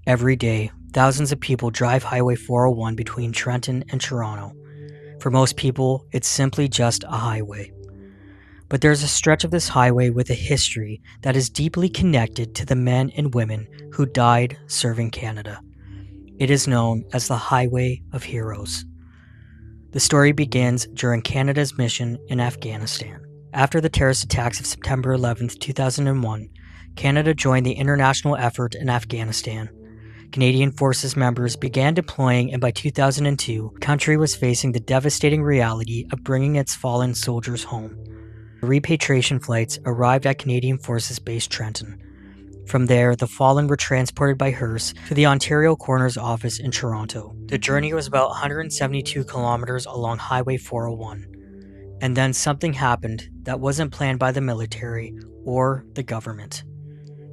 Every day, thousands of people drive Highway 401 between Trenton and Toronto. For most people, it's simply just a highway. But there's a stretch of this highway with a history that is deeply connected to the men and women who died serving Canada. It is known as the Highway of Heroes. The story begins during Canada's mission in Afghanistan. After the terrorist attacks of September 11, 2001, Canada joined the international effort in Afghanistan. Canadian Forces members began deploying, and by 2002, the country was facing the devastating reality of bringing its fallen soldiers home. The repatriation flights arrived at Canadian Forces Base Trenton. From there, the fallen were transported by hearse to the Ontario Coroner's Office in Toronto. The journey was about 172 kilometers along Highway 401. And then something happened that wasn't planned by the military or the government.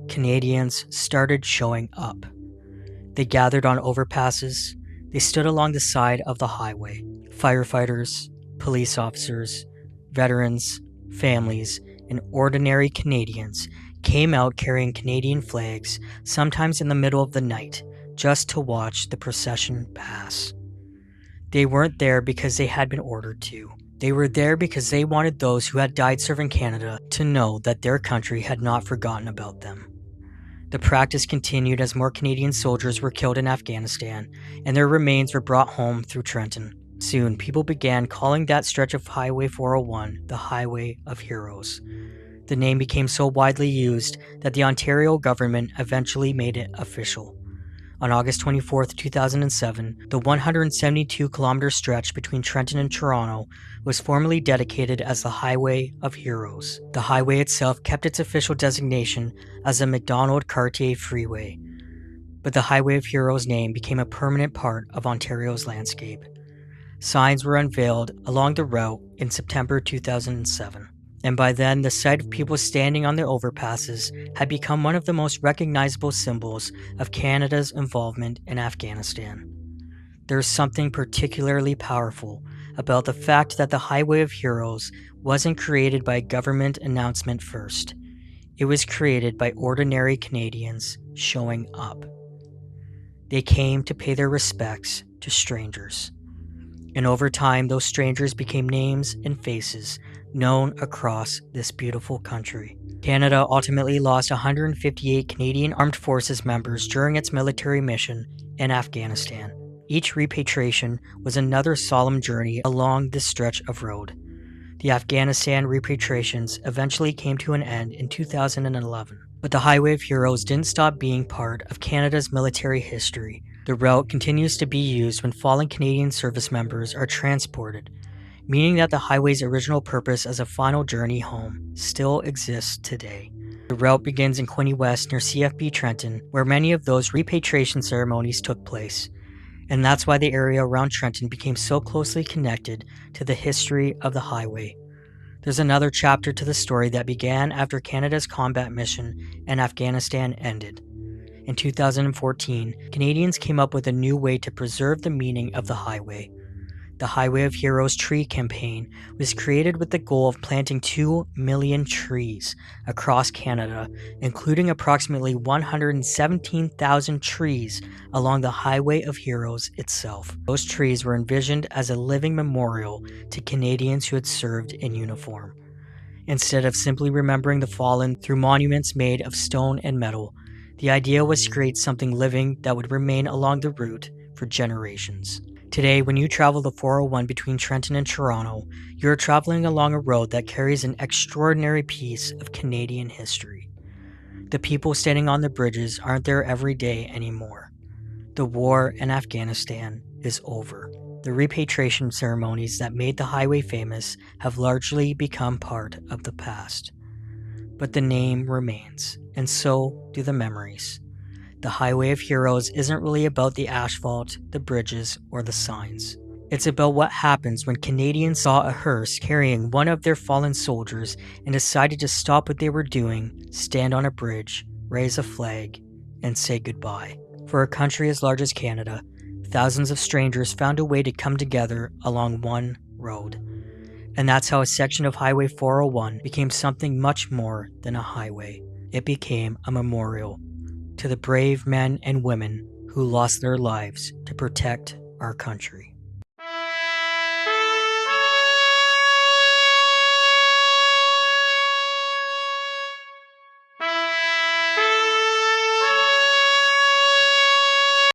Canadians started showing up. They gathered on overpasses. They stood along the side of the highway. Firefighters, police officers, veterans, families, and ordinary Canadians came out carrying Canadian flags, sometimes in the middle of the night, just to watch the procession pass. They weren't there because they had been ordered to. They were there because they wanted those who had died serving Canada to know that their country had not forgotten about them. The practice continued as more Canadian soldiers were killed in Afghanistan, and their remains were brought home through Trenton. Soon, people began calling that stretch of Highway 401 the Highway of Heroes. The name became so widely used that the Ontario government eventually made it official. On August 24, 2007, the 172-kilometer stretch between Trenton and Toronto was formally dedicated as the Highway of Heroes. The highway itself kept its official designation as the Macdonald-Cartier Freeway, but the Highway of Heroes name became a permanent part of Ontario's landscape. Signs were unveiled along the route in September 2007. And by then, the sight of people standing on the overpasses had become one of the most recognizable symbols of Canada's involvement in Afghanistan. There is something particularly powerful about the fact that the Highway of Heroes wasn't created by a government announcement first. It was created by ordinary Canadians showing up. They came to pay their respects to strangers. And over time, those strangers became names and faces known across this beautiful country. Canada ultimately lost 158 Canadian Armed Forces members during its military mission in Afghanistan. Each repatriation was another solemn journey along this stretch of road. The Afghanistan repatriations eventually came to an end in 2011, but the Highway of Heroes didn't stop being part of Canada's military history. The route continues to be used when fallen Canadian service members are transported, meaning that the highway's original purpose as a final journey home still exists today. The route begins in Quinte West near CFB Trenton, where many of those repatriation ceremonies took place, and that's why the area around Trenton became so closely connected to the history of the highway. There's another chapter to the story that began after Canada's combat mission in Afghanistan ended. In 2014, Canadians came up with a new way to preserve the meaning of the highway. The Highway of Heroes Tree Campaign was created with the goal of planting 2 million trees across Canada, including approximately 117,000 trees along the Highway of Heroes itself. Those trees were envisioned as a living memorial to Canadians who had served in uniform. Instead of simply remembering the fallen through monuments made of stone and metal, the idea was to create something living that would remain along the route for generations. Today, when you travel the 401 between Trenton and Toronto, you're traveling along a road that carries an extraordinary piece of Canadian history. The people standing on the bridges aren't there every day anymore. The war in Afghanistan is over. The repatriation ceremonies that made the highway famous have largely become part of the past. But the name remains, and so do the memories. The Highway of Heroes isn't really about the asphalt, the bridges, or the signs. It's about what happens when Canadians saw a hearse carrying one of their fallen soldiers and decided to stop what they were doing, stand on a bridge, raise a flag, and say goodbye. For a country as large as Canada, thousands of strangers found a way to come together along one road. And that's how a section of Highway 401 became something much more than a highway. It became a memorial to the brave men and women who lost their lives to protect our country.